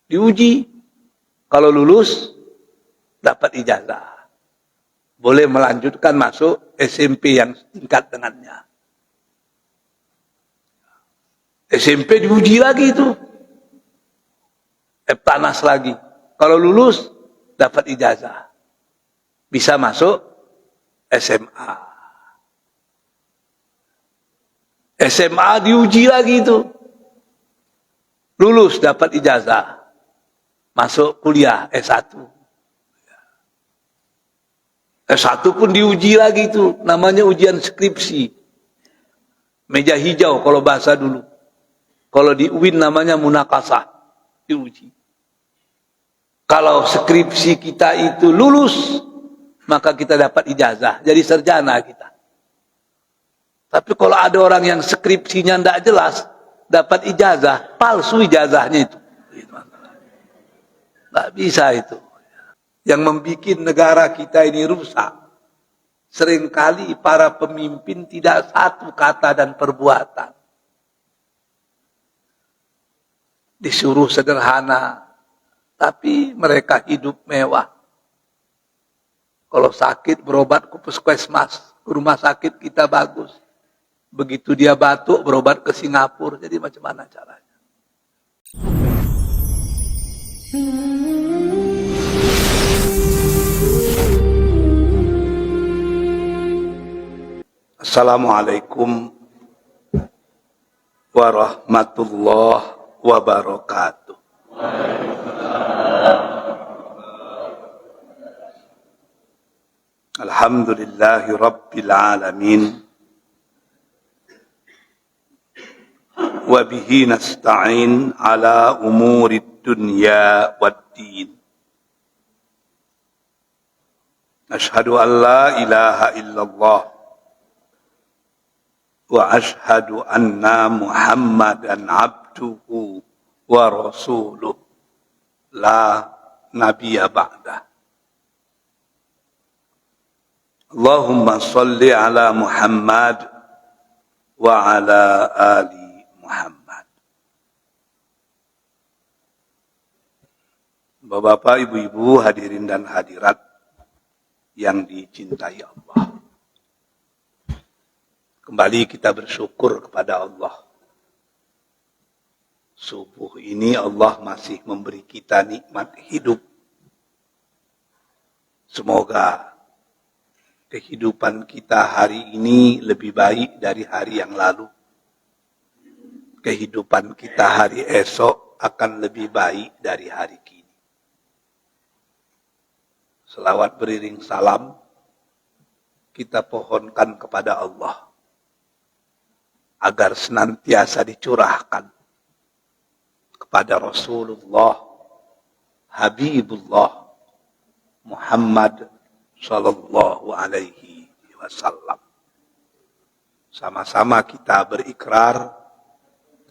diuji. Kalau lulus, dapat ijazah. Boleh melanjutkan masuk SMP yang tingkat dengannya. SMP diuji lagi itu. Panas lagi. Kalau lulus, dapat ijazah. Bisa masuk SMA. SMA diuji lagi itu. Lulus, dapat ijazah. Masuk kuliah S1. S1 pun diuji lagi itu. Namanya ujian skripsi. Meja hijau kalau bahasa dulu. Kalau di UIN namanya munakasah. Diuji. Kalau skripsi kita itu lulus, maka kita dapat ijazah. Jadi sarjana kita. Tapi kalau ada orang yang skripsinya tidak jelas, dapat ijazah, palsu ijazahnya itu. Tidak bisa itu. Yang membuat negara kita ini rusak. Seringkali para pemimpin tidak satu kata dan perbuatan. Disuruh sederhana, tapi mereka hidup mewah. Kalau sakit berobat ke puskesmas, ke rumah sakit kita bagus. Begitu dia batuk berobat ke Singapura, jadi macam mana caranya? Assalamualaikum warahmatullahi wabarakatuh. Alhamdulillahi rabbil alamin. Wa bihi nasta'in ala umuri dunya waddin. Ashhadu an la ilaha illallah wa ashhadu anna Muhammadan abduhu wa rasuluh la nabiyya ba'dah. Allahumma salli ala Muhammad wa ala ali Muhammad. Bapak-bapak, ibu-ibu, hadirin dan hadirat yang dicintai Allah. Kembali kita bersyukur kepada Allah. Subuh ini Allah masih memberi kita nikmat hidup. Semoga kehidupan kita hari ini lebih baik dari hari yang lalu. Kehidupan kita hari esok akan lebih baik dari hari kini. Selawat beriring salam kita pohonkan kepada Allah agar senantiasa dicurahkan kepada Rasulullah Habibullah Muhammad sallallahu alaihi wasallam. Sama-sama kita berikrar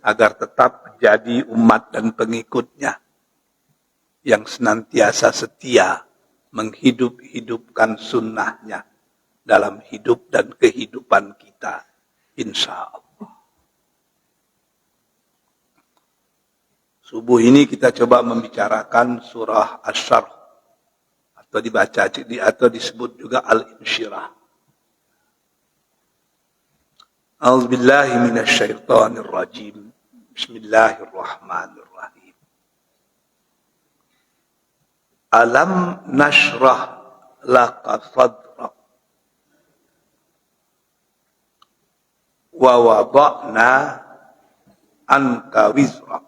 agar tetap menjadi umat dan pengikutnya yang senantiasa setia menghidup-hidupkan sunnahnya dalam hidup dan kehidupan kita, insya Allah. Subuh ini kita coba membicarakan surah Asy-Syarh atau dibaca atau disebut juga Al-Insyirah. A'udzubillahi minasyaitonir rajim. Bismillahirrahmanirrahim. Alam nashrah laka sadrak wa wada'na anka wizrak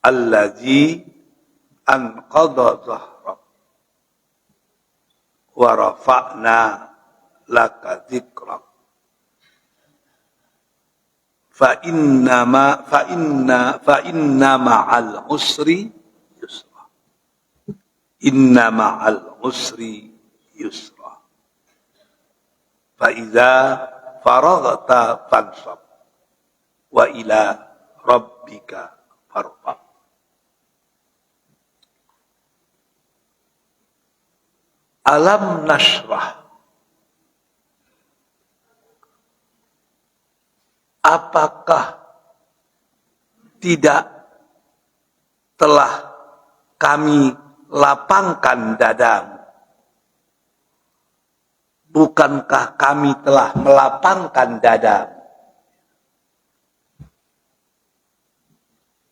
allazi anqadha dhahrak wa rafa'na laka dzikrak fa inna ma'al usri yusra. Inna ma'al usri yusra. Fa idza faraghta fansab wa ila rabbika farghab. Alam nashrah. Apakah tidak telah kami lapangkan dadamu. Bukankah kami telah melapangkan dadamu?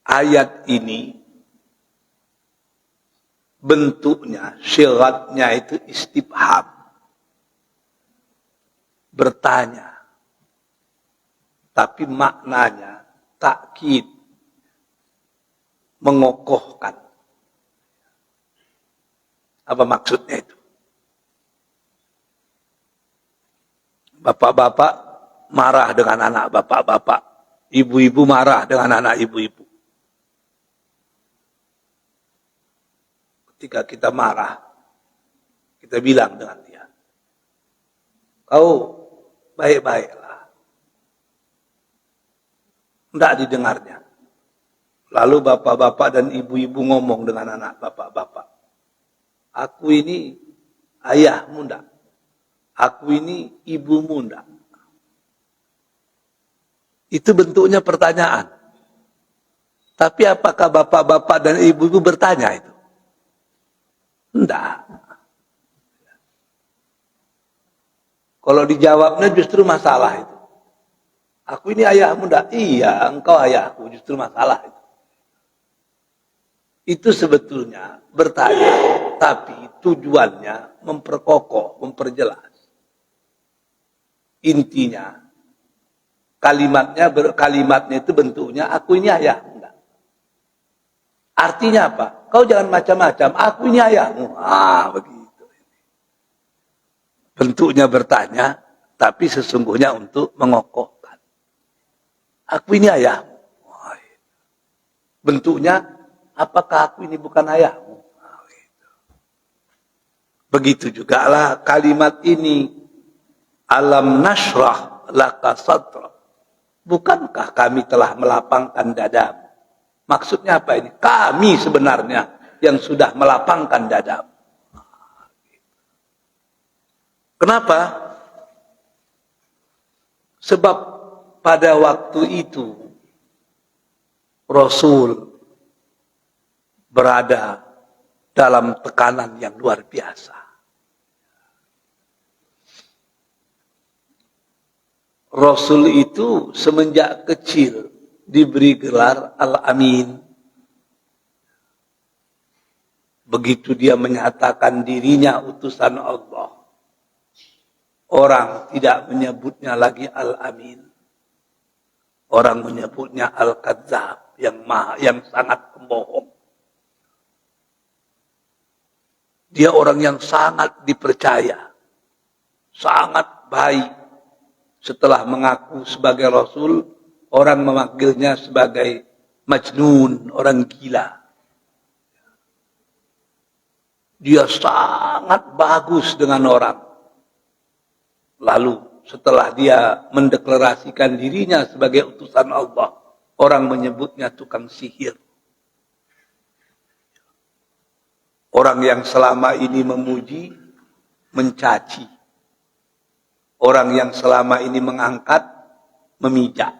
Ayat ini bentuknya, syiratnya itu istifham. Bertanya. Tapi maknanya takkid, mengokohkan. Apa maksudnya itu? Bapak-bapak marah dengan anak bapak-bapak. Ibu-ibu marah dengan anak ibu-ibu. Ketika kita marah, kita bilang dengan dia, kau baik-baiklah. Tidak didengarnya. Lalu bapak-bapak dan ibu-ibu ngomong dengan anak bapak-bapak. Aku ini ayahmu enggak? Aku ini ibumu enggak? Itu bentuknya pertanyaan. Tapi apakah bapak-bapak dan ibu-ibu bertanya itu? Enggak. Kalau dijawabnya justru masalah itu. Aku ini ayahmu enggak? Iya, engkau ayahku, justru masalah itu. Itu sebetulnya bertanya, tapi tujuannya memperkokoh, memperjelas. Intinya, kalimatnya itu bentuknya, aku ini ayahmu enggak? Artinya apa? Kau jangan macam-macam, aku ini ayahmu. Begitu. Bentuknya bertanya, tapi sesungguhnya untuk mengokohkan. Aku ini ayahmu. Bentuknya, apakah aku ini bukan ayahmu? Begitu juga lah kalimat ini. Alam nashrah laka sadra. Bukankah kami telah melapangkan dadamu? Maksudnya apa ini? Kami sebenarnya yang sudah melapangkan dadamu. Kenapa? Sebab pada waktu itu Rasul berada dalam tekanan yang luar biasa. Rasul itu semenjak kecil diberi gelar Al-Amin. Begitu dia menyatakan dirinya utusan Allah, orang tidak menyebutnya lagi Al-Amin. Orang menyebutnya Al-Kadzab, yang sangat pembohong. Dia orang yang sangat dipercaya, sangat baik. Setelah mengaku sebagai Rasul, orang memanggilnya sebagai Majnun, orang gila. Dia sangat bagus dengan orang. Lalu setelah dia mendeklarasikan dirinya sebagai utusan Allah, orang menyebutnya tukang sihir. Orang yang selama ini memuji, mencaci. Orang yang selama ini mengangkat, memijak.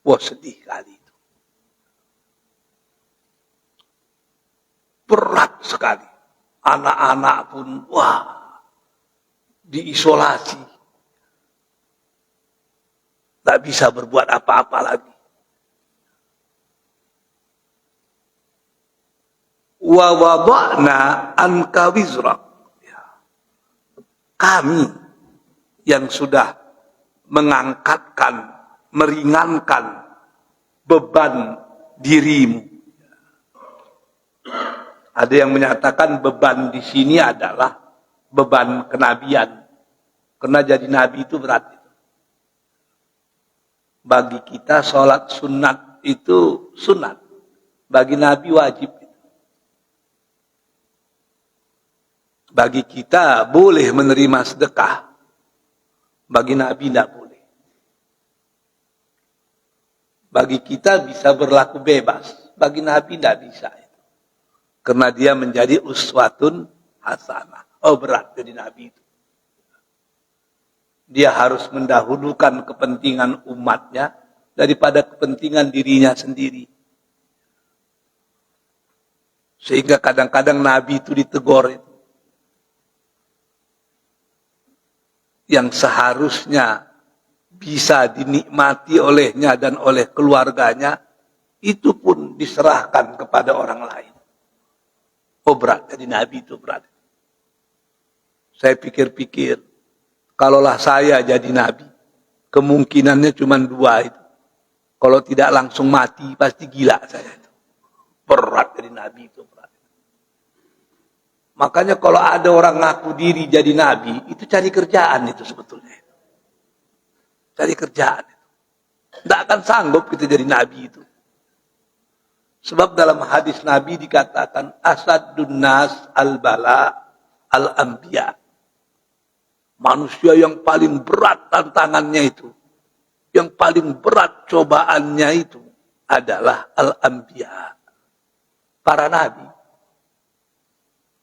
Wah, sedih kali itu. Berat sekali. Anak-anak pun, diisolasi. Tak bisa berbuat apa-apa lagi. Wa wada'na anka wizrak. Kami yang sudah mengangkatkan, meringankan beban dirimu. Ada yang menyatakan beban di sini adalah beban kenabian. Karena jadi nabi itu berat. Bagi kita sholat sunat itu sunat. Bagi nabi wajib. Bagi kita boleh menerima sedekah. Bagi Nabi tidak boleh. Bagi kita bisa berlaku bebas. Bagi Nabi tidak bisa. Karena dia menjadi uswatun hasanah. Berat jadi Nabi itu. Dia harus mendahulukan kepentingan umatnya daripada kepentingan dirinya sendiri. Sehingga kadang-kadang Nabi itu ditegur itu. Yang seharusnya bisa dinikmati olehnya dan oleh keluarganya, itu pun diserahkan kepada orang lain. Oh berat, jadi Nabi itu berat. Saya pikir-pikir, kalaulah saya jadi Nabi, kemungkinannya cuma 2 itu. Kalau tidak langsung mati, pasti gila saya itu. Berat jadi Nabi itu berat. Makanya kalau ada orang ngaku diri jadi Nabi, itu cari kerjaan itu sebetulnya. Cari kerjaan. Tidak akan sanggup kita jadi Nabi itu. Sebab dalam hadis Nabi dikatakan, asadun nas al-bala al-anbiya. Manusia yang paling berat tantangannya itu, yang paling berat cobaannya itu adalah al-anbiya. Para Nabi.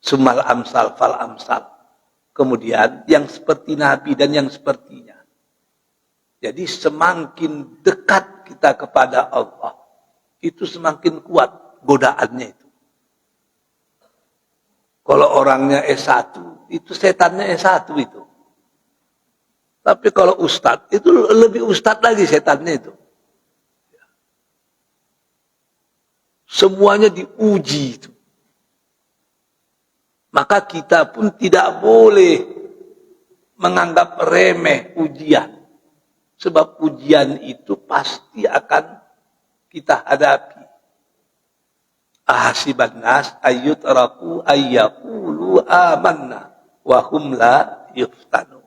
Sumal amsal fal amsal. Kemudian yang seperti Nabi dan yang sepertinya. Jadi semakin dekat kita kepada Allah, itu semakin kuat godaannya itu. Kalau orangnya S1, itu setannya S1 itu. Tapi kalau ustadz, itu lebih ustadz lagi setannya itu. Semuanya diuji itu. Maka kita pun tidak boleh menganggap remeh ujian. Sebab ujian itu pasti akan kita hadapi. Ahasiban nas ayyutraku ayyaqulu amanna wa hum la yuftanu.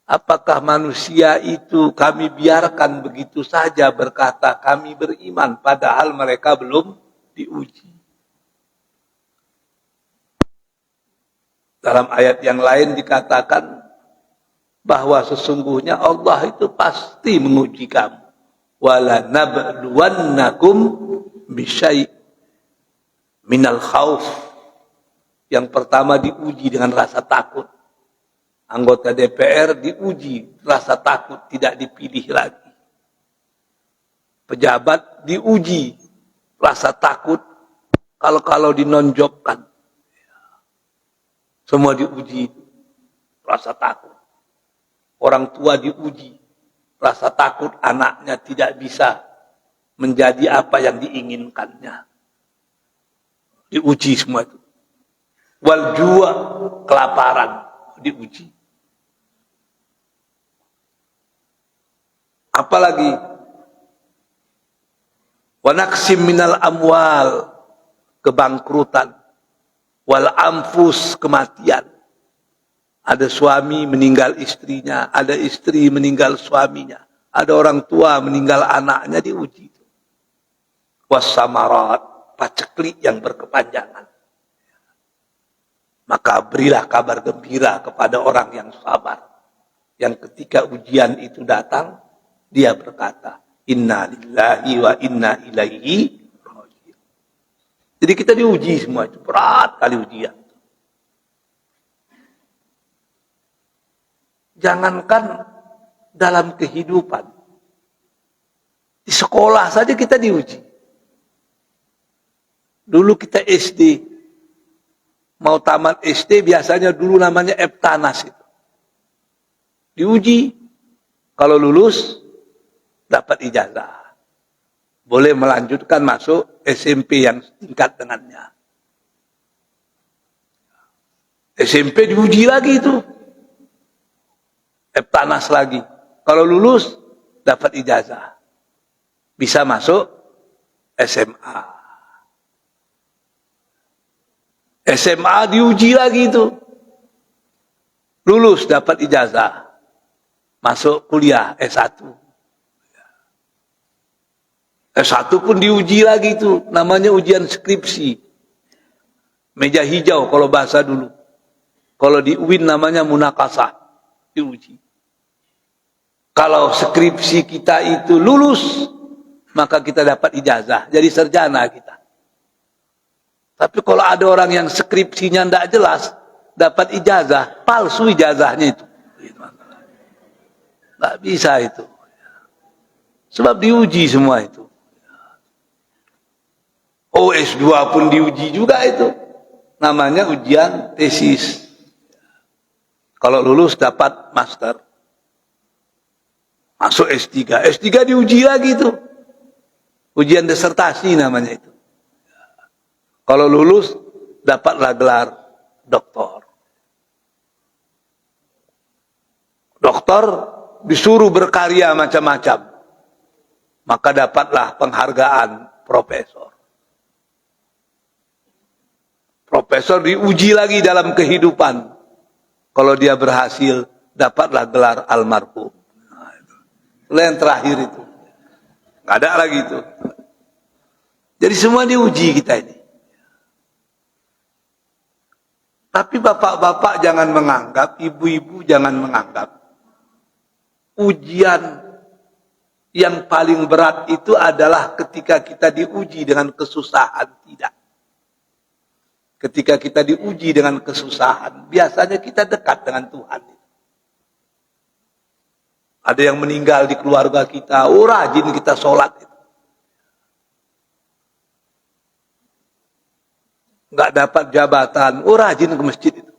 Apakah manusia itu kami biarkan begitu saja berkata kami beriman padahal mereka belum diuji. Dalam ayat yang lain dikatakan bahwa sesungguhnya Allah itu pasti menguji kamu. Wala nabluwannakum bisyai' minal khauf. Yang pertama diuji dengan rasa takut. Anggota DPR diuji rasa takut tidak dipilih lagi. Pejabat diuji rasa takut kalau dinonjokkan. Semua diuji rasa takut. Orang tua diuji rasa takut anaknya tidak bisa menjadi apa yang diinginkannya. Diuji semua itu. Wal jua, kelaparan, diuji. Apalagi wa naqsim minal amwal, kebangkrutan. Wal anfus, kematian. Ada suami meninggal istrinya, ada istri meninggal suaminya, ada orang tua meninggal anaknya, diuji. Wassamarat, paceklik yang berkepanjangan. Maka berilah kabar gembira kepada orang yang sabar, yang ketika ujian itu datang, dia berkata, inna lillahi wa inna ilaihi. Jadi kita diuji semua itu. Berat kali ujian. Jangankan dalam kehidupan. Di sekolah saja kita diuji. Dulu kita SD. Mau tamat SD biasanya dulu namanya Eptanas itu. Diuji. Kalau lulus, dapat ijazah. Boleh melanjutkan masuk SMP yang tingkat dengannya. SMP diuji lagi itu. Eptanas lagi. Kalau lulus, dapat ijazah. Bisa masuk SMA. SMA diuji lagi itu. Lulus, dapat ijazah. Masuk kuliah S1. S1 pun diuji lagi itu, namanya ujian skripsi. Meja hijau kalau bahasa dulu. Kalau di UIN namanya munakasah, diuji. Kalau skripsi kita itu lulus, maka kita dapat ijazah, jadi sarjana kita. Tapi kalau ada orang yang skripsinya tidak jelas, dapat ijazah, palsu ijazahnya itu. Tidak bisa itu. Sebab diuji semua itu. Oh, S2 pun diuji juga itu. Namanya ujian tesis. Kalau lulus dapat master. Masuk S3. S3 diuji lagi itu. Ujian disertasi namanya itu. Kalau lulus dapatlah gelar doktor. Doktor disuruh berkarya macam-macam. Maka dapatlah penghargaan profesor. Profesor diuji lagi dalam kehidupan. Kalau dia berhasil, dapatlah gelar almarhum. Nah, itu yang terakhir itu. Nggak ada lagi itu. Jadi semua diuji kita ini. Tapi bapak-bapak jangan menganggap, ibu-ibu jangan menganggap ujian yang paling berat itu adalah ketika kita diuji dengan kesusahan. Tidak. Ketika kita diuji dengan kesusahan, biasanya kita dekat dengan Tuhan. Ada yang meninggal di keluarga kita, oh rajin kita sholat. Nggak dapat jabatan, oh rajin ke masjid itu.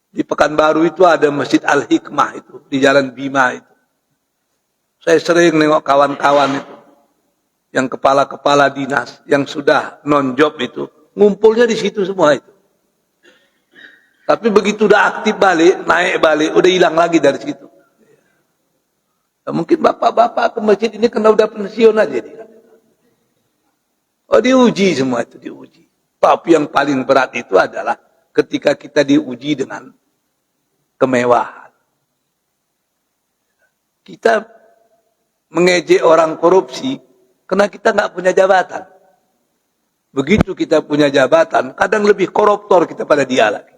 Di Pekanbaru itu ada Masjid Al-Hikmah itu, di Jalan Bima itu. Saya sering nengok kawan-kawan itu, yang kepala-kepala dinas, yang sudah non-job itu, ngumpulnya di situ semua itu. Tapi begitu udah aktif balik, naik balik, udah hilang lagi dari situ. Nah, mungkin bapak-bapak ke masjid ini kena udah pensiun aja dia. Oh diuji semua itu, diuji. Tapi yang paling berat itu adalah ketika kita diuji dengan kemewahan. Kita mengejek orang korupsi karena kita nggak punya jabatan. Begitu kita punya jabatan, kadang lebih koruptor kita pada dia lagi.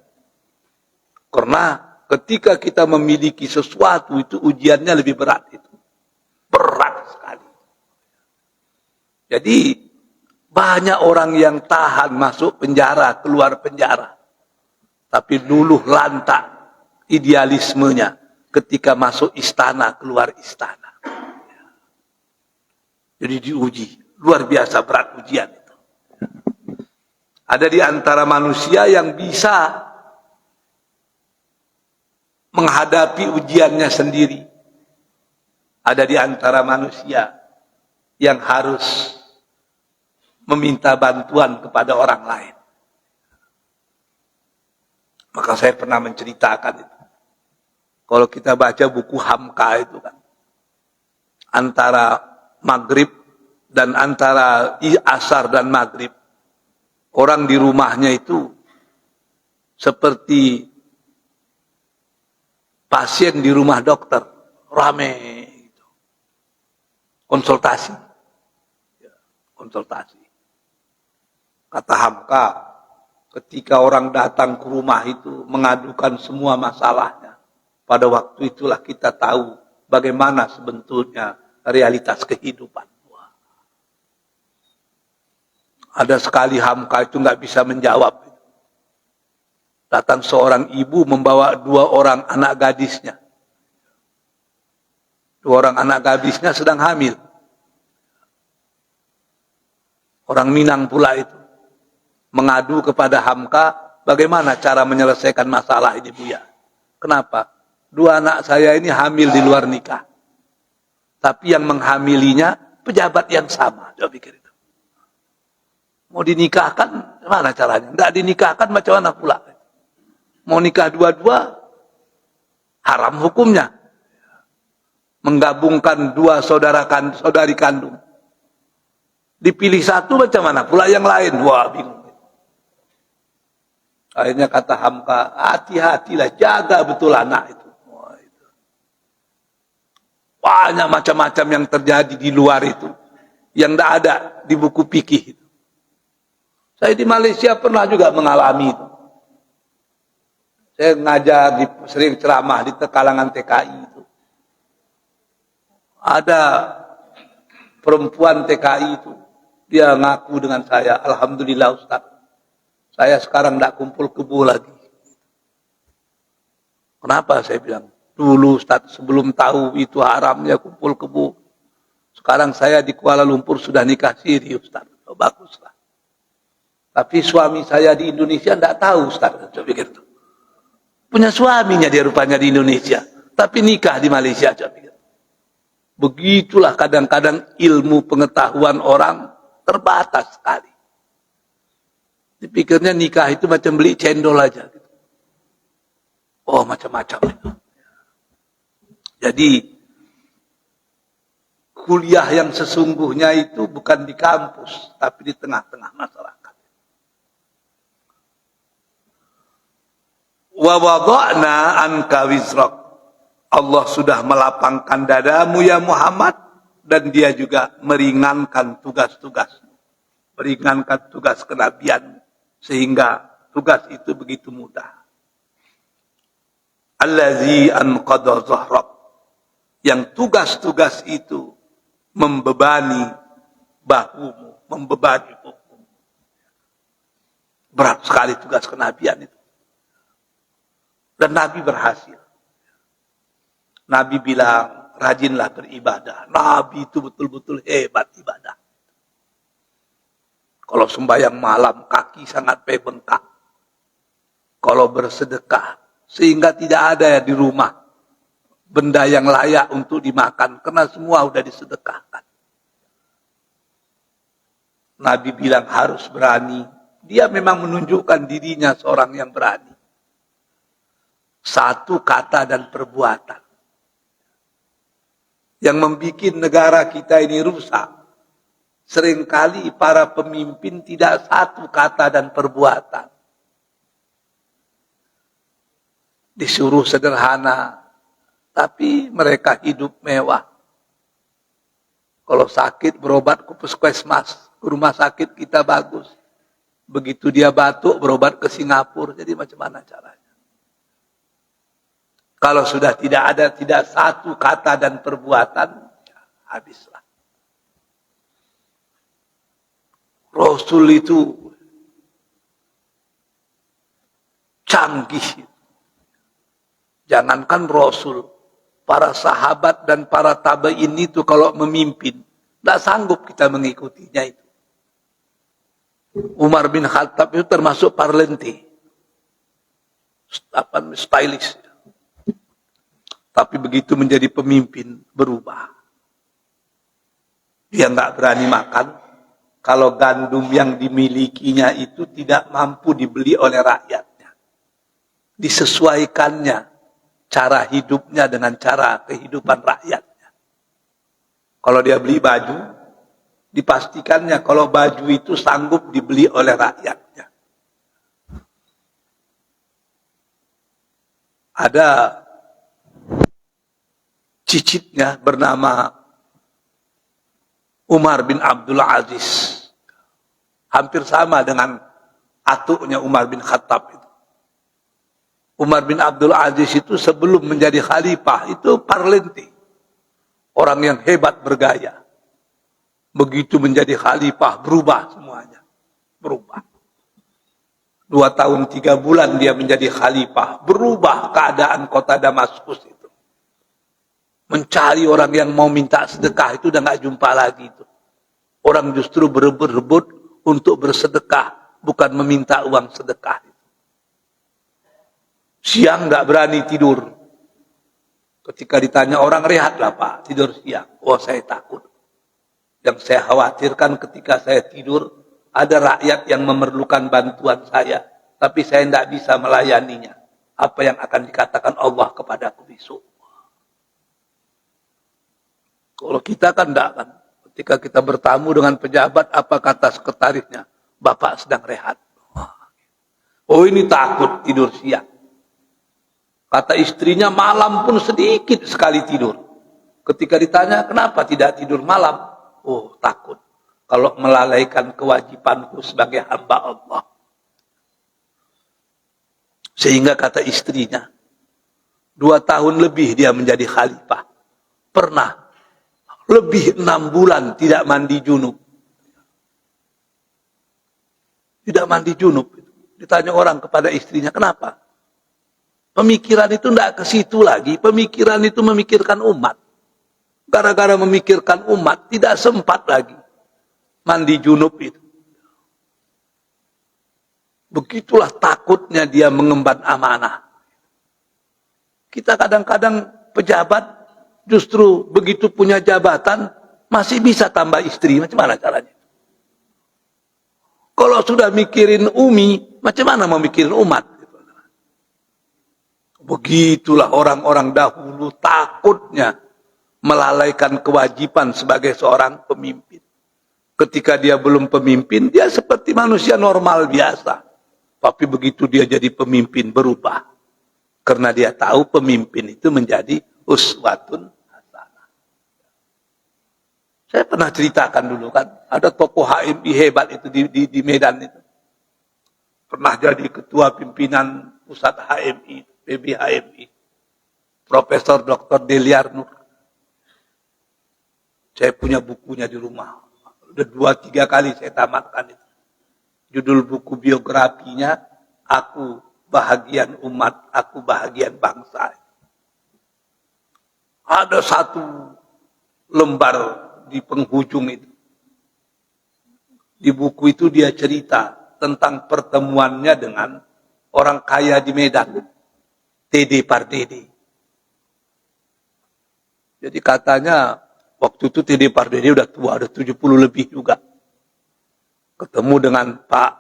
Karena ketika kita memiliki sesuatu itu ujiannya lebih berat itu. Berat sekali. Jadi banyak orang yang tahan masuk penjara, keluar penjara. Tapi luluh lantak idealismenya ketika masuk istana, keluar istana. Jadi diuji. Luar biasa berat ujian itu. Ada di antara manusia yang bisa menghadapi ujiannya sendiri. Ada di antara manusia yang harus meminta bantuan kepada orang lain. Maka saya pernah menceritakan itu. Kalau kita baca buku Hamka itu kan, antara maghrib dan antara asar dan maghrib, orang di rumahnya itu seperti pasien di rumah dokter, rame gitu. Konsultasi. Konsultasi. Kata Hamka, ketika orang datang ke rumah itu mengadukan semua masalahnya, pada waktu itulah kita tahu bagaimana sebetulnya realitas kehidupan. Ada sekali Hamka itu nggak bisa menjawab. Datang seorang ibu membawa 2 orang anak gadisnya. 2 orang anak gadisnya sedang hamil. Orang Minang pula itu. Mengadu kepada Hamka, bagaimana cara menyelesaikan masalah ini Buya. Kenapa? 2 anak saya ini hamil di luar nikah. Tapi yang menghamilinya pejabat yang sama. Coba pikir itu. Mau dinikahkan, mana caranya? Tidak dinikahkan macam mana pula? Mau nikah dua-dua, haram hukumnya. Menggabungkan 2 saudari kandung. Dipilih satu macam mana pula yang lain? Wah, bingung. Akhirnya kata Hamka, hati-hatilah, jaga betul anak itu. Wah, itu. Banyak macam-macam yang terjadi di luar itu. Yang tidak ada di buku fikih itu. Saya di Malaysia pernah juga mengalami itu. Saya ngajar, sering ceramah di kalangan TKI itu. Ada perempuan TKI itu. Dia ngaku dengan saya, Alhamdulillah Ustaz. Saya sekarang tidak kumpul kebo lagi. Kenapa saya bilang? Dulu Ustaz sebelum tahu itu haramnya kumpul kebo. Sekarang saya di Kuala Lumpur sudah nikah siri Ustaz. Oh, baguslah. Tapi suami saya di Indonesia tidak tahu, Ustaz. Coba pikir tuh. Punya suaminya dia rupanya di Indonesia, tapi nikah di Malaysia. Coba pikir. Begitulah kadang-kadang ilmu pengetahuan orang terbatas sekali. Dipikirnya nikah itu macam beli cendol aja. Oh, macam-macam itu. Jadi kuliah yang sesungguhnya itu bukan di kampus, tapi di tengah-tengah masyarakat. Wa wada'na anka wizrak. Allah sudah melapangkan dadamu ya Muhammad, dan dia juga meringankan tugas-tugas. Meringankan tugas kenabian, sehingga tugas itu begitu mudah. Allazi anqadha dhahrak. Yang tugas-tugas itu membebani bahumu, membebani bukumu. Berat sekali tugas kenabian itu. Dan Nabi berhasil. Nabi bilang, rajinlah beribadah. Nabi itu betul-betul hebat ibadah. Kalau sembahyang malam, kaki sangat bengkak. Kalau bersedekah, sehingga tidak ada di rumah benda yang layak untuk dimakan, karena semua sudah disedekahkan. Nabi bilang harus berani. Dia memang menunjukkan dirinya seorang yang berani. Satu kata dan perbuatan yang membuat negara kita ini rusak. Seringkali para pemimpin tidak satu kata dan perbuatan. Disuruh sederhana, tapi mereka hidup mewah. Kalau sakit berobat ke puskesmas, ke rumah sakit kita bagus. Begitu dia batuk berobat ke Singapura, jadi macam mana caranya? Kalau sudah tidak satu kata dan perbuatan, ya, habislah. Rasul itu canggih. Jangankan Rasul, para sahabat dan para tabi'in itu kalau memimpin, tidak sanggup kita mengikutinya itu. Umar bin Khattab itu termasuk parlente, stylish. Tapi begitu menjadi pemimpin, berubah. Dia nggak berani makan kalau gandum yang dimilikinya itu tidak mampu dibeli oleh rakyatnya. Disesuaikannya cara hidupnya dengan cara kehidupan rakyatnya. Kalau dia beli baju, dipastikannya kalau baju itu sanggup dibeli oleh rakyatnya. Ada cicitnya bernama Umar bin Abdul Aziz. Hampir sama dengan atuknya Umar bin Khattab itu. Umar bin Abdul Aziz itu sebelum menjadi khalifah itu parlente. Orang yang hebat bergaya. Begitu menjadi khalifah berubah semuanya. Berubah. 2 tahun 3 bulan dia menjadi khalifah. Berubah keadaan kota Damaskus itu. Mencari orang yang mau minta sedekah itu udah gak jumpa lagi itu. Orang justru berebut-rebut untuk bersedekah, bukan meminta uang sedekah. Siang gak berani tidur. Ketika ditanya orang, rehatlah Pak, tidur siang. Oh, saya takut. Yang saya khawatirkan ketika saya tidur, ada rakyat yang memerlukan bantuan saya, tapi saya tidak bisa melayaninya. Apa yang akan dikatakan Allah kepadaku besok? Kalau kita kan tidak kan. Ketika kita bertamu dengan pejabat, apa kata sekretarisnya? Bapak sedang rehat. Oh, ini takut tidur siang. Kata istrinya malam pun sedikit sekali tidur. Ketika ditanya kenapa tidak tidur malam? Oh, takut. Kalau melalaikan kewajibanku sebagai hamba Allah. Sehingga kata istrinya, 2 tahun lebih dia menjadi khalifah. Pernah lebih 6 bulan tidak mandi junub. Tidak mandi junub. Ditanya orang kepada istrinya, kenapa? Pemikiran itu tidak ke situ lagi. Pemikiran itu memikirkan umat. Gara-gara memikirkan umat, tidak sempat lagi mandi junub itu. Begitulah takutnya dia mengemban amanah. Kita kadang-kadang pejabat justru begitu punya jabatan masih bisa tambah istri. Macam mana caranya? Kalau sudah mikirin umi, macam mana mau mikirin umat? Begitulah orang-orang dahulu takutnya melalaikan kewajiban sebagai seorang pemimpin. Ketika dia belum pemimpin, dia seperti manusia normal biasa. Tapi begitu dia jadi pemimpin berubah. Karena dia tahu pemimpin itu menjadi uswatun hasanah. Saya pernah ceritakan dulu kan, ada tokoh HMI hebat itu di Medan itu. Pernah jadi ketua pimpinan pusat HMI, PB HMI. Profesor Dr. Deliar Nur. Saya punya bukunya di rumah. Udah 2-3 kali saya tamatkan itu. Judul buku biografinya, Aku Bahagian Umat, Aku Bahagian Bangsa. Ada satu lembar di penghujung itu. Di buku itu dia cerita tentang pertemuannya dengan orang kaya di Medan, Dede Pardede. Jadi katanya waktu itu Dede Pardede udah tua, ada 70 lebih juga. Ketemu dengan Pak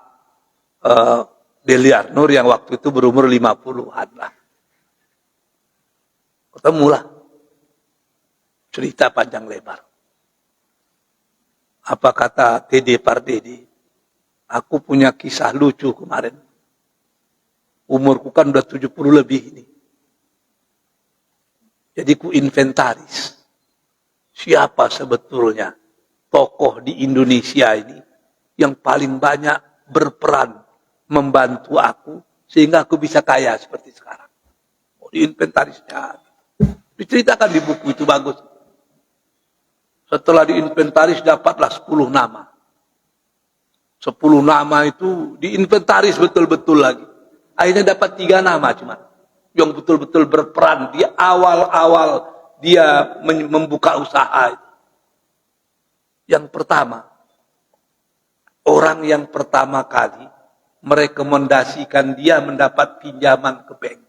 Deliar Nur yang waktu itu berumur 50-an lah. Ketemulah. Cerita panjang lebar. Apa kata Dede Pardede? Aku punya kisah lucu kemarin. Umurku kan udah 70 lebih ini. Jadi ku inventaris. Siapa sebetulnya tokoh di Indonesia ini yang paling banyak berperan membantu aku sehingga aku bisa kaya seperti sekarang. Oh, di inventarisnya. Diceritakan di buku itu bagus. Setelah diinventaris dapatlah 10 nama. 10 nama itu diinventaris betul-betul lagi. Akhirnya dapat 3 nama cuma. Yang betul-betul berperan di awal-awal dia membuka usaha itu. Yang pertama, orang yang pertama kali merekomendasikan dia mendapat pinjaman ke bank.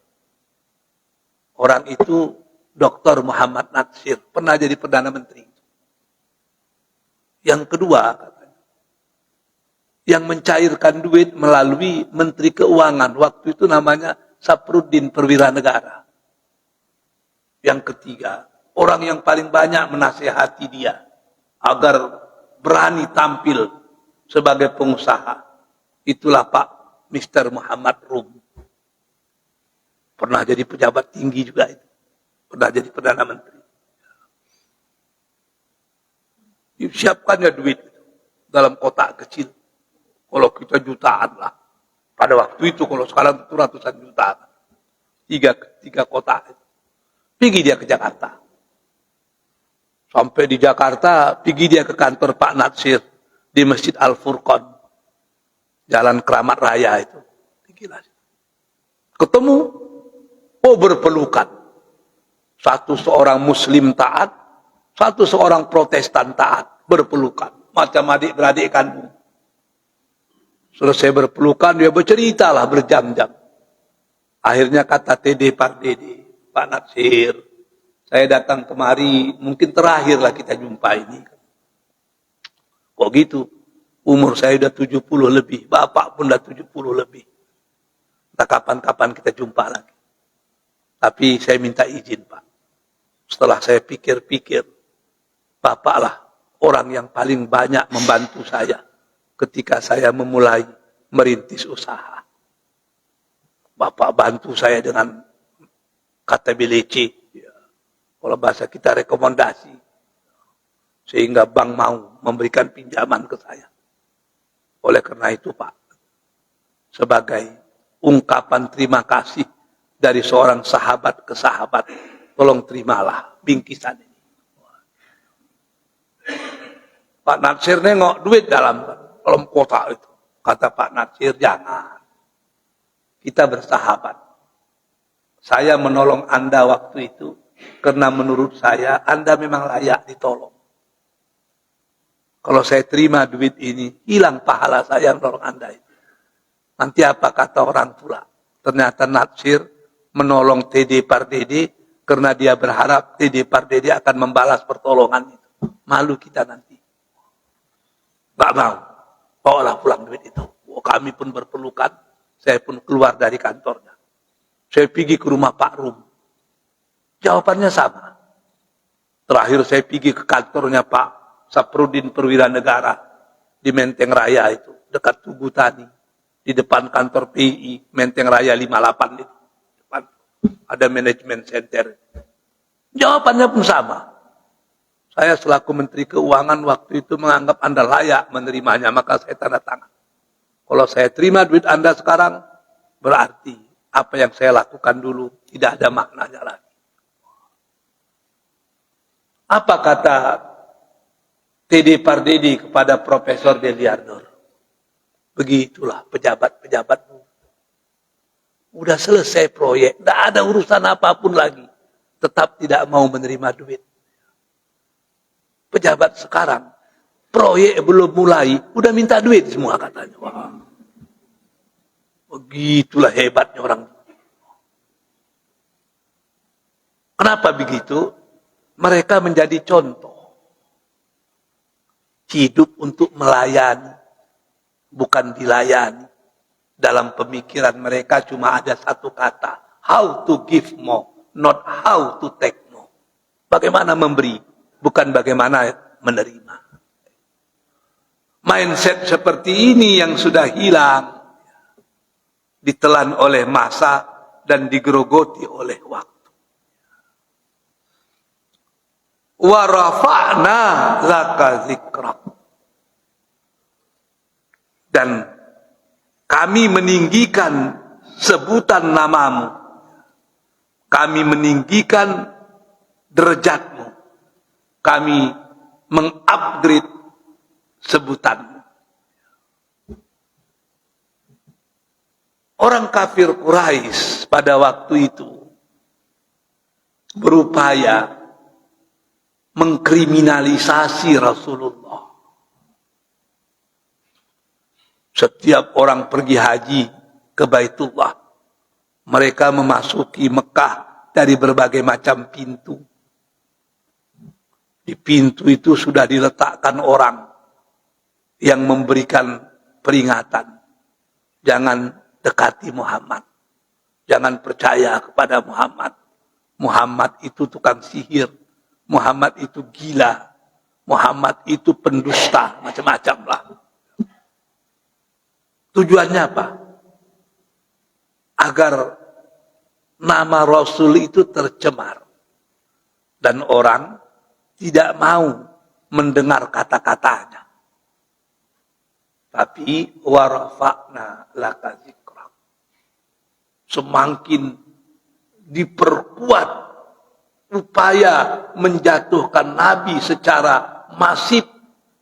Orang itu Dr. Muhammad Natsir, pernah jadi Perdana Menteri. Yang kedua, yang mencairkan duit melalui Menteri Keuangan. Waktu itu namanya Sapruddin Perwira Negara. Yang ketiga, orang yang paling banyak menasihati dia agar berani tampil sebagai pengusaha. Itulah Pak Mr. Muhammad Rum. Pernah jadi pejabat tinggi juga itu. Pernah jadi Perdana Menteri. Disiapkannya duit dalam kotak kecil. Kalau kita jutaan lah. Pada waktu itu, kalau sekarang itu ratusan juta. Tiga kotak. Pergi dia ke Jakarta. Sampai di Jakarta, pergi dia ke kantor Pak Natsir di Masjid Al-Furqan. Jalan Keramat Raya itu. Ketemu, berpelukan. Satu seorang Muslim taat, satu seorang Protestan taat, berpelukan. Macam adik-beradik kandung. Selesai berpelukan, dia bercerita lah berjam-jam. Akhirnya kata Dede Pardede, Pak Natsir, saya datang kemari, mungkin terakhirlah kita jumpa ini. Kok gitu? Umur saya udah 70 lebih, bapak pun udah 70 lebih. Entah kapan-kapan kita jumpa lagi. Tapi saya minta izin, Pak. Setelah saya pikir-pikir, bapaklah orang yang paling banyak membantu saya ketika saya memulai merintis usaha. Bapak bantu saya dengan KTBLC, kalau bahasa kita rekomendasi, sehingga bank mau memberikan pinjaman ke saya. Oleh karena itu Pak, sebagai ungkapan terima kasih dari seorang sahabat ke sahabat, tolong terimalah bingkisan ini. Pak Natsir nengok duit dalam kotak itu. Kata Pak Natsir, jangan. Kita bersahabat. Saya menolong Anda waktu itu karena menurut saya Anda memang layak ditolong. Kalau saya terima duit ini, hilang pahala saya menolong Anda itu. Nanti apa kata orang tua? Ternyata Natsir menolong TD Pardede karena dia berharap TD Pardede akan membalas pertolongan itu. Malu kita nanti. Gak mau. Bawalah pulang duit itu. Oh, kami pun berpelukan. Saya pun keluar dari kantornya. Saya pergi ke rumah Pak Rum. Jawabannya sama. Terakhir saya pergi ke kantornya Pak Saprudin Perwira Negara di Menteng Raya itu, dekat Tugu Tani, di depan kantor PI Menteng Raya 58 itu. Depan ada manajemen center. Jawabannya pun sama. Saya selaku Menteri Keuangan waktu itu menganggap Anda layak menerimanya, maka saya tanda tangan. Kalau saya terima duit Anda sekarang, berarti apa yang saya lakukan dulu tidak ada maknanya lagi. Apa kata TD Pardede kepada Profesor Deliardur? Begitulah pejabat-pejabatmu. Udah selesai proyek, tidak ada urusan apapun lagi. Tetap tidak mau menerima duit. Pejabat sekarang, proyek belum mulai, udah minta duit semua katanya. Wah. Begitulah hebatnya orang. Kenapa begitu? Mereka menjadi contoh. Hidup untuk melayani, bukan dilayani. Dalam pemikiran mereka cuma ada satu kata. How to give more, not how to take more. Bagaimana memberi, bukan bagaimana menerima. Mindset seperti ini yang sudah hilang, ditelan oleh masa dan digerogoti oleh waktu. Wa rafa'na laka dzikrak. Dan kami meninggikan sebutan namamu. Kami meninggikan derajatmu. Kami mengupgrade sebutanmu. Orang kafir Quraisy pada waktu itu berupaya mengkriminalisasi Rasulullah. Setiap orang pergi haji ke Baitullah, mereka memasuki Mekah dari berbagai macam pintu. Di pintu itu sudah diletakkan orang yang memberikan peringatan. Jangan dekati Muhammad. Jangan percaya kepada Muhammad. Muhammad itu tukang sihir. Muhammad itu gila. Muhammad itu pendusta. Macam-macam lah. Tujuannya apa? Agar nama Rasul itu tercemar. Dan orang tidak mau mendengar kata-katanya. Tapi warafa'na laka dzikrak. Semakin diperkuat upaya menjatuhkan Nabi secara masif,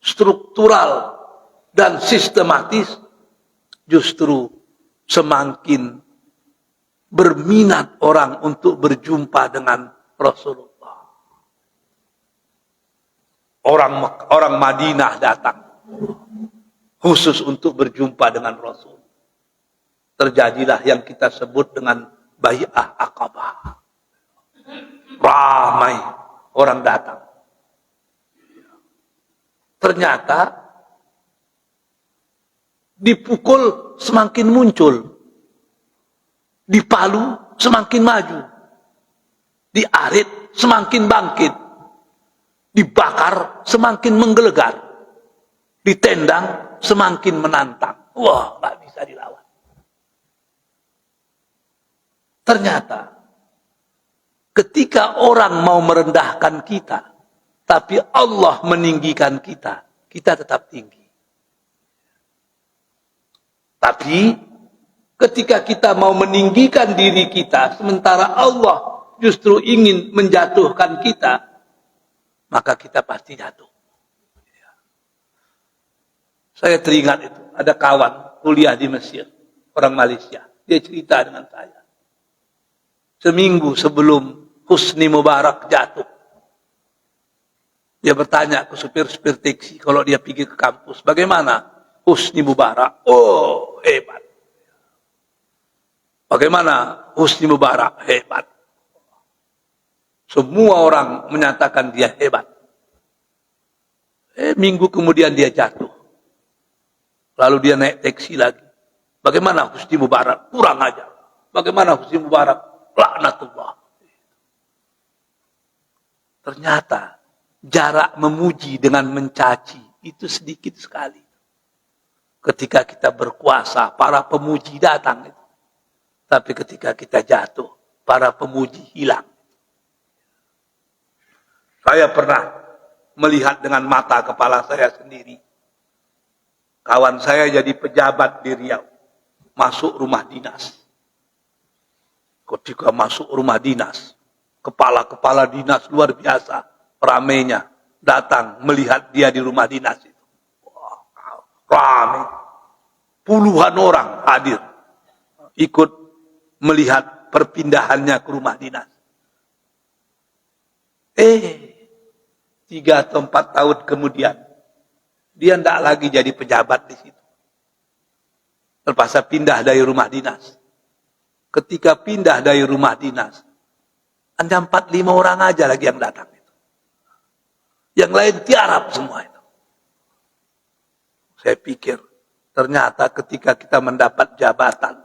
struktural, dan sistematis, justru semakin berminat orang untuk berjumpa dengan Rasulullah. Orang Madinah datang khusus untuk berjumpa dengan Rasul. Terjadilah yang kita sebut dengan Bai'ah Aqabah. Ramai orang datang. Ternyata dipukul semakin muncul. Dipalu semakin maju. Diarit semakin bangkit. Dibakar semakin menggelegar. Ditendang semakin menantang. Wah, nggak bisa dilawan. Ternyata ketika orang mau merendahkan kita, tapi Allah meninggikan kita, kita tetap tinggi. Tapi ketika kita mau meninggikan diri kita, sementara Allah justru ingin menjatuhkan kita, maka kita pasti jatuh. Saya teringat itu, ada kawan kuliah di Mesir, orang Malaysia. Dia cerita dengan saya. Seminggu sebelum Husni Mubarak jatuh, dia bertanya ke supir-supir taksi kalau dia pergi ke kampus, bagaimana Husni Mubarak? Oh, hebat. Bagaimana Husni Mubarak? Hebat. Semua orang menyatakan dia hebat. Minggu kemudian dia jatuh. Lalu dia naik taksi lagi. Bagaimana Husni Mubarak? Kurang aja. Bagaimana Husni Mubarak? Laknatullah. Ternyata jarak memuji dengan mencaci itu sedikit sekali. Ketika kita berkuasa, para pemuji datang. Tapi ketika kita jatuh, para pemuji hilang. Saya pernah melihat dengan mata kepala saya sendiri. Kawan saya jadi pejabat di Riau. Masuk rumah dinas. Ketika masuk rumah dinas, kepala-kepala dinas luar biasa. Ramainya datang melihat dia di rumah dinas itu. Ramai. Puluhan orang hadir. Ikut melihat perpindahannya ke rumah dinas. 3 atau 4 tahun kemudian, dia tidak lagi jadi pejabat di situ. Terpaksa pindah dari rumah dinas. Ketika pindah dari rumah dinas, hanya 4-5 orang aja lagi yang datang. Yang lain tiarap semua itu. Saya pikir, ternyata ketika kita mendapat jabatan,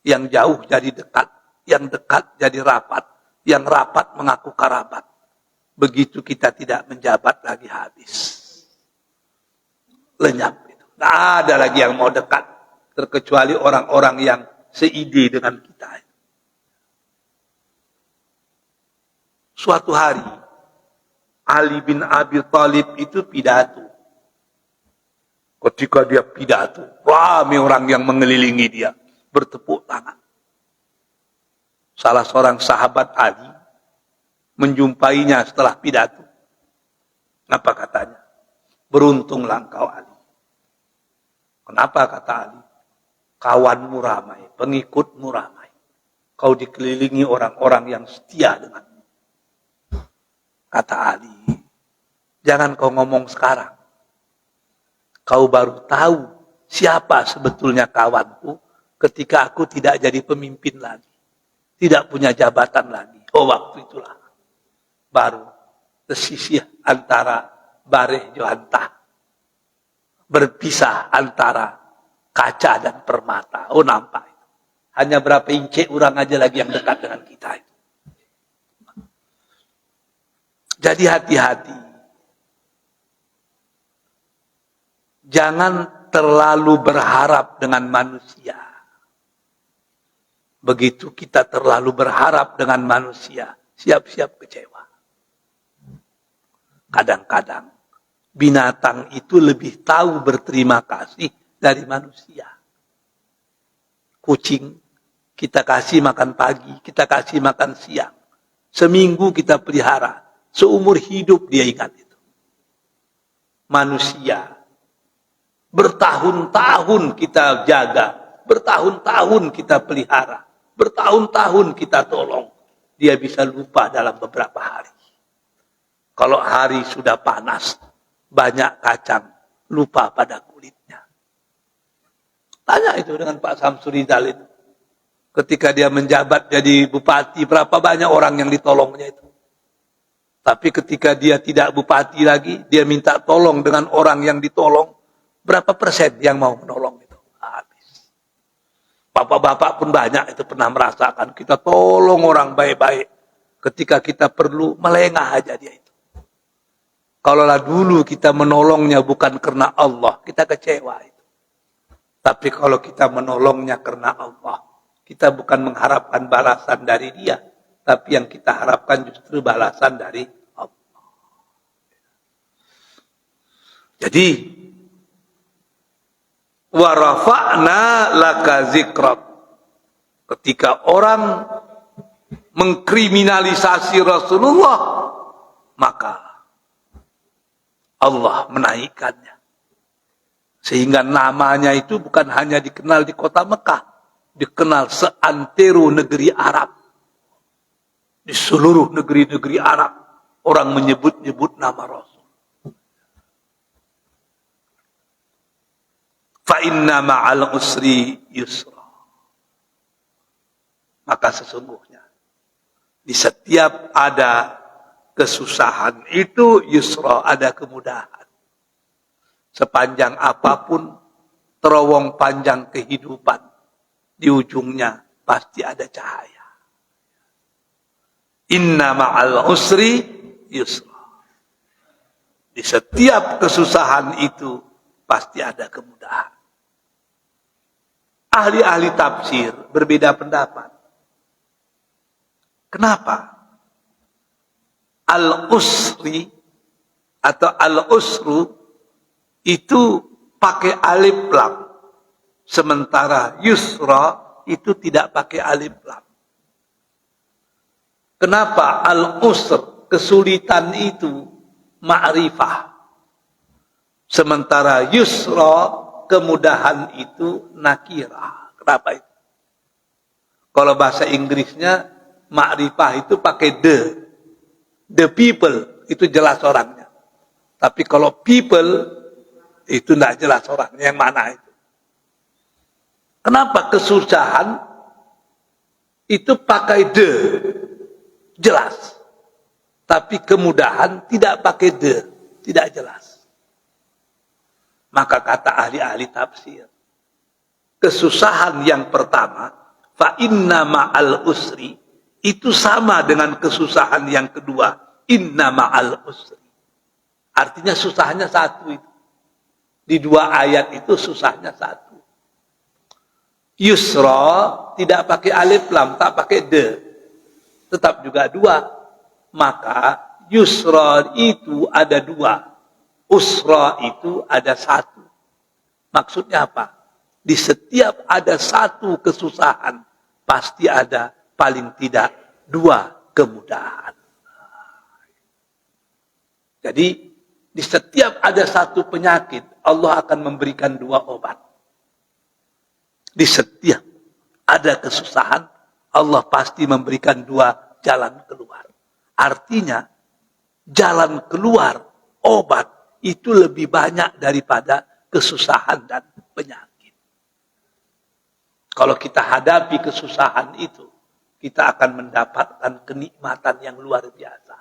yang jauh jadi dekat, yang dekat jadi rapat, yang rapat mengaku kerabat. Begitu kita tidak menjabat lagi habis. Lenyap itu. Tidak ada lagi yang mau dekat. Terkecuali orang-orang yang seide dengan kita. Suatu hari, Ali bin Abi Thalib itu pidato. Ketika dia pidato, ramai orang yang mengelilingi dia. Bertepuk tangan. Salah seorang sahabat Ali menjumpainya setelah pidato. Apa katanya? Beruntunglah engkau Ali. Kenapa kata Ali? Kawanmu ramai, pengikutmu ramai. Kau dikelilingi orang-orang yang setia denganmu. Kata Ali, jangan kau ngomong sekarang. Kau baru tahu siapa sebetulnya kawanku ketika aku tidak jadi pemimpin lagi. Tidak punya jabatan lagi. Oh, waktu itulah baru tersisih antara bareh johantah. Berpisah antara kaca dan permata. Oh, nampak. Hanya berapa inci orang aja lagi yang dekat dengan kita itu. Jadi hati-hati. Jangan terlalu berharap dengan manusia. Begitu kita terlalu berharap dengan manusia, siap-siap kecewa. Kadang-kadang binatang itu lebih tahu berterima kasih dari manusia. Kucing kita kasih makan pagi, kita kasih makan siang. Seminggu kita pelihara, seumur hidup dia ingat itu. Manusia bertahun-tahun kita jaga, bertahun-tahun kita pelihara, bertahun-tahun kita tolong. Dia bisa lupa dalam beberapa hari. Kalau hari sudah panas, banyak kacang, lupa pada kulitnya. Tanya itu dengan Pak Samsuri Rizal itu. Ketika dia menjabat jadi bupati, berapa banyak orang yang ditolongnya itu. Tapi ketika dia tidak bupati lagi, dia minta tolong dengan orang yang ditolong. Berapa persen yang mau menolong itu? Habis. Bapak-bapak pun banyak itu pernah merasakan. Kita tolong orang baik-baik. Ketika kita perlu, melengah aja dia itu. Kalaulah dulu kita menolongnya bukan karena Allah, kita kecewa itu. Tapi kalau kita menolongnya karena Allah, kita bukan mengharapkan balasan dari dia, tapi yang kita harapkan justru balasan dari Allah. Jadi, wa rafa'na laka zikrak. Ketika orang mengkriminalisasi Rasulullah, maka Allah menaikkannya. Sehingga namanya itu bukan hanya dikenal di kota Mekah, dikenal seantero negeri Arab. Di seluruh negeri-negeri Arab, orang menyebut-nyebut nama Rasul. Fa inna ma'al usri yusra. Maka sesungguhnya di setiap ada kesusahan itu yusra, ada kemudahan. Sepanjang apapun terowong panjang kehidupan, di ujungnya pasti ada cahaya. Inna ma'al usri yusra. Di setiap kesusahan itu pasti ada kemudahan. Ahli-ahli tafsir berbeda pendapat. Kenapa? Al-usri atau al-usru itu pakai alif lam. Sementara yusra itu tidak pakai alif lam. Kenapa al-usr, kesulitan itu ma'rifah. Sementara yusra, kemudahan itu nakirah. Kenapa itu? Kalau bahasa Inggrisnya ma'rifah itu pakai the people, itu jelas orangnya. Tapi kalau people itu tidak jelas orangnya, yang mana itu. Kenapa kesusahan itu pakai jelas. Tapi kemudahan tidak pakai tidak jelas. Maka kata ahli-ahli tafsir, kesusahan yang pertama, fa inna ma'al usri, itu sama dengan kesusahan yang kedua, inna ma'al usri. Artinya susahnya satu itu. Di dua ayat itu susahnya satu. Yusra tidak pakai alif lam, tak pakai tetap juga dua. Maka yusra itu ada dua, usra itu ada satu. Maksudnya apa? Di setiap ada satu kesusahan, pasti ada paling tidak dua kemudahan. Jadi di setiap ada satu penyakit, Allah akan memberikan dua obat. Di setiap ada kesusahan, Allah pasti memberikan dua jalan keluar. Artinya, jalan keluar, obat, itu lebih banyak daripada kesusahan dan penyakit. Kalau kita hadapi kesusahan itu, kita akan mendapatkan kenikmatan yang luar biasa.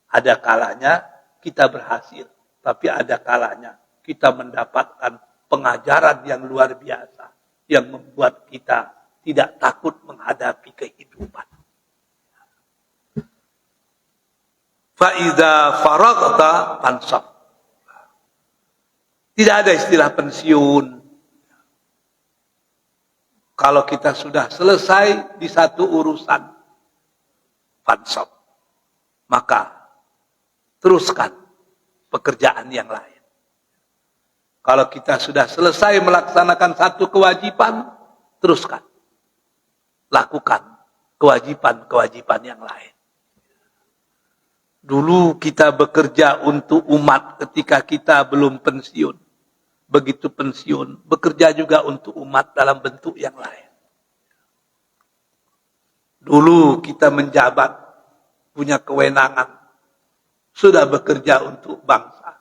Ada kalanya kita berhasil, tapi ada kalanya kita mendapatkan pengajaran yang luar biasa, yang membuat kita tidak takut menghadapi kehidupan. Fa'idha faragta fansab. Tidak ada istilah pensiun. Kalau kita sudah selesai di satu urusan, fansab, maka teruskan pekerjaan yang lain. Kalau kita sudah selesai melaksanakan satu kewajiban, teruskan. Lakukan kewajiban-kewajiban yang lain. Dulu kita bekerja untuk umat ketika kita belum pensiun. Begitu pensiun, bekerja juga untuk umat dalam bentuk yang lain. Dulu kita menjabat, punya kewenangan, sudah bekerja untuk bangsa.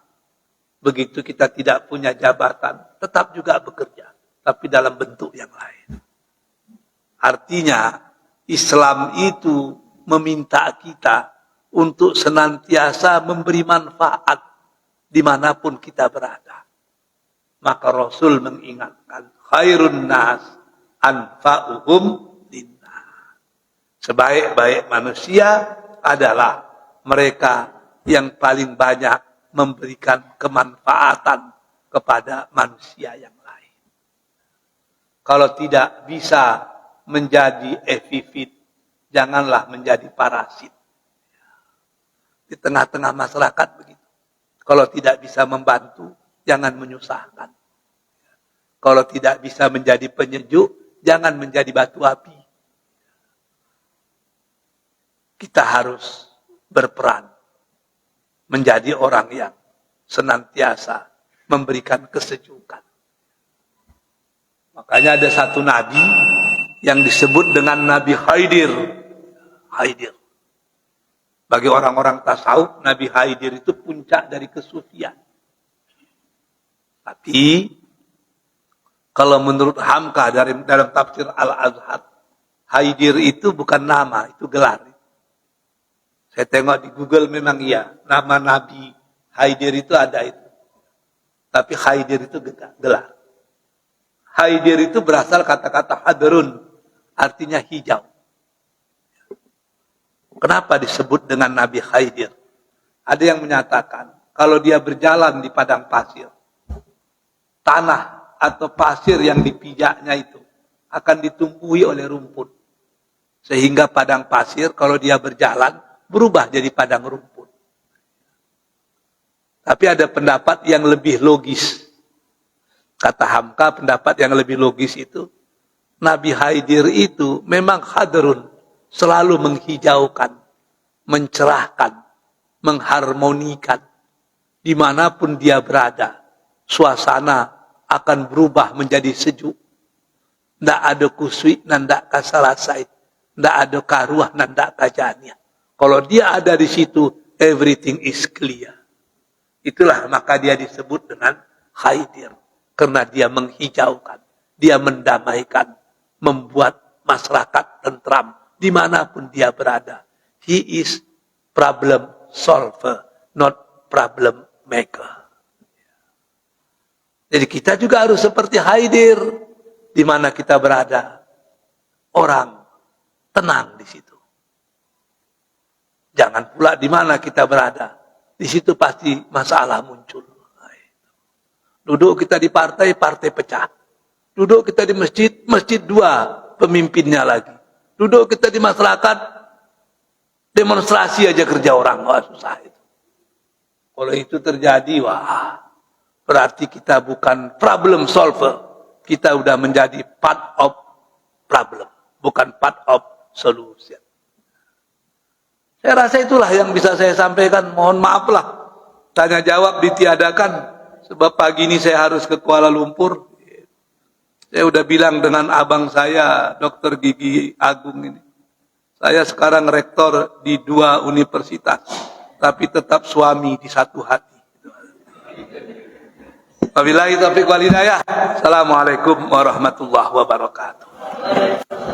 Begitu kita tidak punya jabatan, tetap juga bekerja, tapi dalam bentuk yang lain. Artinya, Islam itu meminta kita untuk senantiasa memberi manfaat dimanapun kita berada. Maka Rasul mengingatkan, khairun nas anfa'uhum linnas. Sebaik-baik manusia adalah mereka yang paling banyak memberikan kemanfaatan kepada manusia yang lain. Kalau tidak bisa menjadi epifit, janganlah menjadi parasit. Di tengah-tengah masyarakat begitu. Kalau tidak bisa membantu, jangan menyusahkan. Kalau tidak bisa menjadi penyejuk, jangan menjadi batu api. Kita harus berperan menjadi orang yang senantiasa memberikan kesejukan. Makanya ada satu nabi yang disebut dengan Nabi Khidir. Khidir. Bagi orang-orang tasawuf, Nabi Khidir itu puncak dari kesufian. Tapi, kalau menurut Hamka dalam tafsir Al-Azhar, Haidir itu bukan nama, itu gelar. Saya tengok di Google memang iya, nama Nabi Haidir itu ada itu. Tapi Haidir itu gelar. Haidir itu berasal kata-kata hadrun, artinya hijau. Kenapa disebut dengan Nabi Haidir? Ada yang menyatakan, kalau dia berjalan di padang pasir, tanah atau pasir yang dipijaknya itu akan ditumbuhi oleh rumput. Sehingga padang pasir kalau dia berjalan berubah jadi padang rumput. Tapi ada pendapat yang lebih logis. Kata Hamka, pendapat yang lebih logis itu, Nabi Haidir itu memang hadrun, selalu menghijaukan, mencerahkan, mengharmonikan. Dimanapun dia berada, suasana akan berubah menjadi sejuk. Tidak ada kuswi, tidak kasalasai. Tidak ada karuah, tidak kajanya. Kalau dia ada di situ, everything is clear. Itulah maka dia disebut dengan Haidir. Karena dia menghijaukan, dia mendamaikan, membuat masyarakat tentram dimanapun dia berada. He is problem solver, not problem maker. Jadi kita juga harus seperti Haidir, di mana kita berada. Orang tenang di situ. Jangan pula di mana kita berada, di situ pasti masalah muncul. Duduk kita di partai, partai pecah. Duduk kita di masjid, masjid dua pemimpinnya lagi. Duduk kita di masyarakat, demonstrasi aja kerja orang. Wah, susah itu. Kalau itu terjadi, wah, berarti kita bukan problem solver. Kita udah menjadi part of problem, bukan part of solution. Saya rasa itulah yang bisa saya sampaikan. Mohon maaf lah, tanya jawab ditiadakan. Sebab pagi ini saya harus ke Kuala Lumpur. Saya udah bilang dengan abang saya, Dr. Gigi Agung ini. Saya sekarang rektor di 2 universitas. Tapi tetap suami di satu hati. Wabillahi taufiq wal hidayah. Assalamualaikum warahmatullahi wabarakatuh.